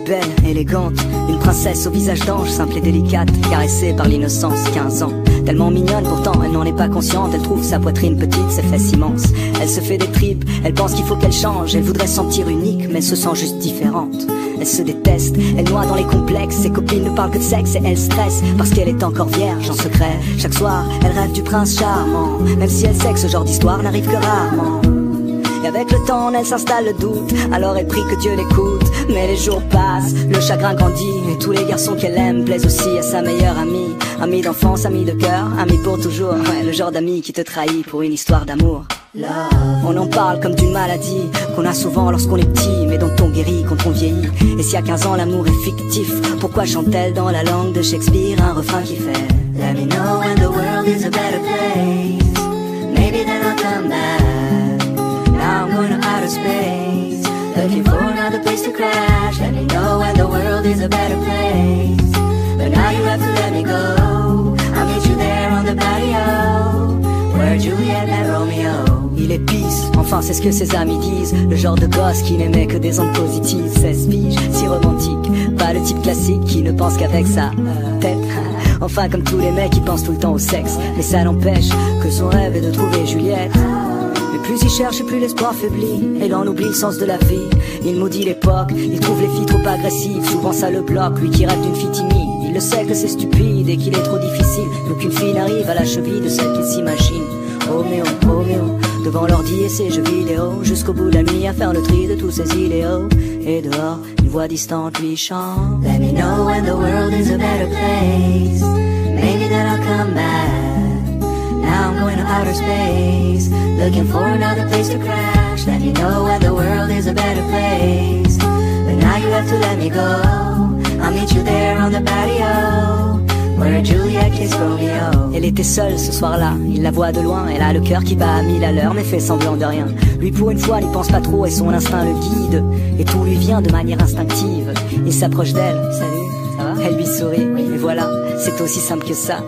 est belle, élégante, une princesse au visage d'ange, simple et délicate, caressée par l'innocence, 15 ans. Tellement mignonne pourtant, elle n'en est pas consciente, elle trouve sa poitrine petite, ses fesses immenses. Elle se fait des tripes, elle pense qu'il faut qu'elle change, elle voudrait se sentir unique, mais elle se sent juste différente. Elle se déteste, elle noie dans les complexes, ses copines ne parlent que de sexe et elle stresse, parce qu'elle est encore vierge en secret. Chaque soir, elle rêve du prince charmant, même si elle sait que ce genre d'histoire n'arrive que rarement. Et avec le temps, en elle s'installe le doute, alors elle prie que Dieu l'écoute. Mais les jours passent, le chagrin grandit, et tous les garçons qu'elle aime plaisent aussi à sa meilleure amie. Amie d'enfance, amie de cœur, amie pour toujours. Ouais, le genre d'ami qui te trahit pour une histoire d'amour. On en parle comme d'une maladie qu'on a souvent lorsqu'on est petit, mais dont on guérit quand on vieillit. Et si à 15 ans l'amour est fictif, pourquoi chante-t-elle dans la langue de Shakespeare un refrain qui fait Let me know when the world is a better place, maybe then I'll come back. Now I'm going to outer space, looking for another place to crash. Let me know when the world is a better place, but now you have to let me go. I'll meet you there on the patio, where Juliet met Romeo. Il est pisse, enfin c'est ce que ses amis disent. Le genre de gosse qui n'aimait que des ondes positives. 16 piges, si romantique, pas le type classique qui ne pense qu'avec sa tête. Enfin comme tous les mecs qui pensent tout le temps au sexe. Mais ça n'empêche que son rêve est de trouver Juliette. Mais plus il cherche et plus l'espoir faiblit, et l'on oublie le sens de la vie. Il maudit l'époque, il trouve les filles trop agressives. Souvent ça le bloque, lui qui rêve d'une fille timide. Il le sait que c'est stupide et qu'il est trop difficile, qu'aucune fille n'arrive à la cheville de celle qu'il s'imagine. Roméo, Roméo, devant l'ordi et ses jeux vidéo, jusqu'au bout de la nuit à faire le tri de tous ses idéaux. Et dehors, une voix distante lui chante Let me know when the world is a better place, maybe then I'll come back. Now I'm going to outer space, looking for another place to crash. Let me know when the world is a better place, but now you have to let me go. I'll meet you there on the patio, where Juliet kissed Romeo. Elle était seule ce soir-là, il la voit de loin. Elle a le cœur qui bat à 1000 à l'heure, mais fait semblant de rien. Lui pour une fois n'y pense pas trop et son instinct le guide, et tout lui vient de manière instinctive. Il s'approche d'elle, salut, ça va? Elle lui sourit, et voilà, c'est aussi simple que ça.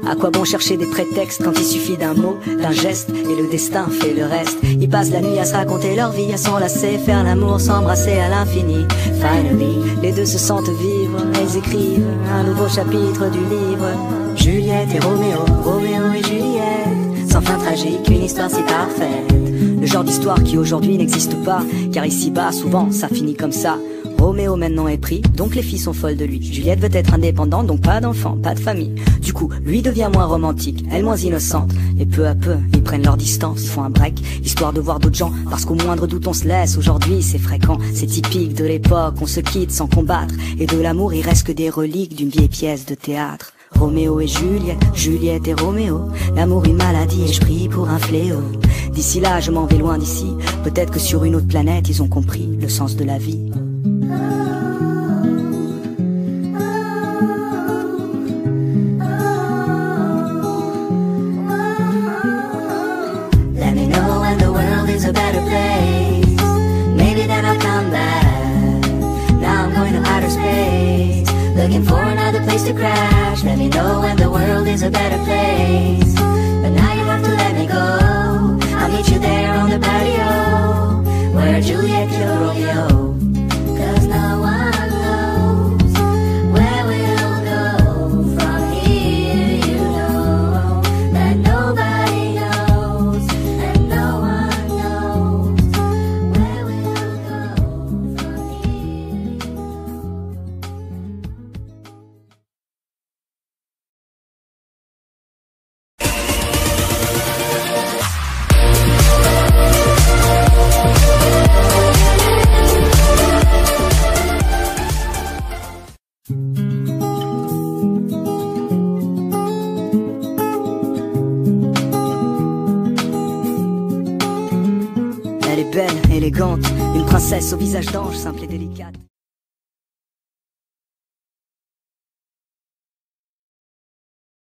À quoi bon chercher des prétextes quand il suffit d'un mot, d'un geste, et le destin fait le reste. Ils passent la nuit à se raconter leur vie, à s'enlacer, faire l'amour, s'embrasser à l'infini. Finally, les deux se sentent vivre, elles écrivent un nouveau chapitre du livre. Juliette et Roméo, Roméo et Juliette, sans fin tragique, une histoire si parfaite. Le genre d'histoire qui aujourd'hui n'existe pas, car ici-bas, souvent, ça finit comme ça. Roméo maintenant est pris, donc les filles sont folles de lui. Juliette veut être indépendante, donc pas d'enfant, pas de famille. Du coup, lui devient moins romantique, elle moins innocente. Et peu à peu, ils prennent leur distance, font un break, histoire de voir d'autres gens. Parce qu'au moindre doute on se laisse, aujourd'hui c'est fréquent. C'est typique de l'époque, on se quitte sans combattre. Et de l'amour il reste que des reliques d'une vieille pièce de théâtre. Roméo et Juliette, Juliette et Roméo, l'amour une maladie et je prie pour un fléau. D'ici là je m'en vais loin d'ici, peut-être que sur une autre planète ils ont compris le sens de la vie. A better place, maybe then I'll come back. Now I'm going to outer space, looking for another place to crash. Let me know when the world is a better place, but now you have to let me go. I'll meet you there on the patio, where Juliet killed Romeo. Cause no one knows where we'll go from here, you know that nobody knows, and no one. Elle est belle, élégante, une princesse au visage d'ange, simple et délicat.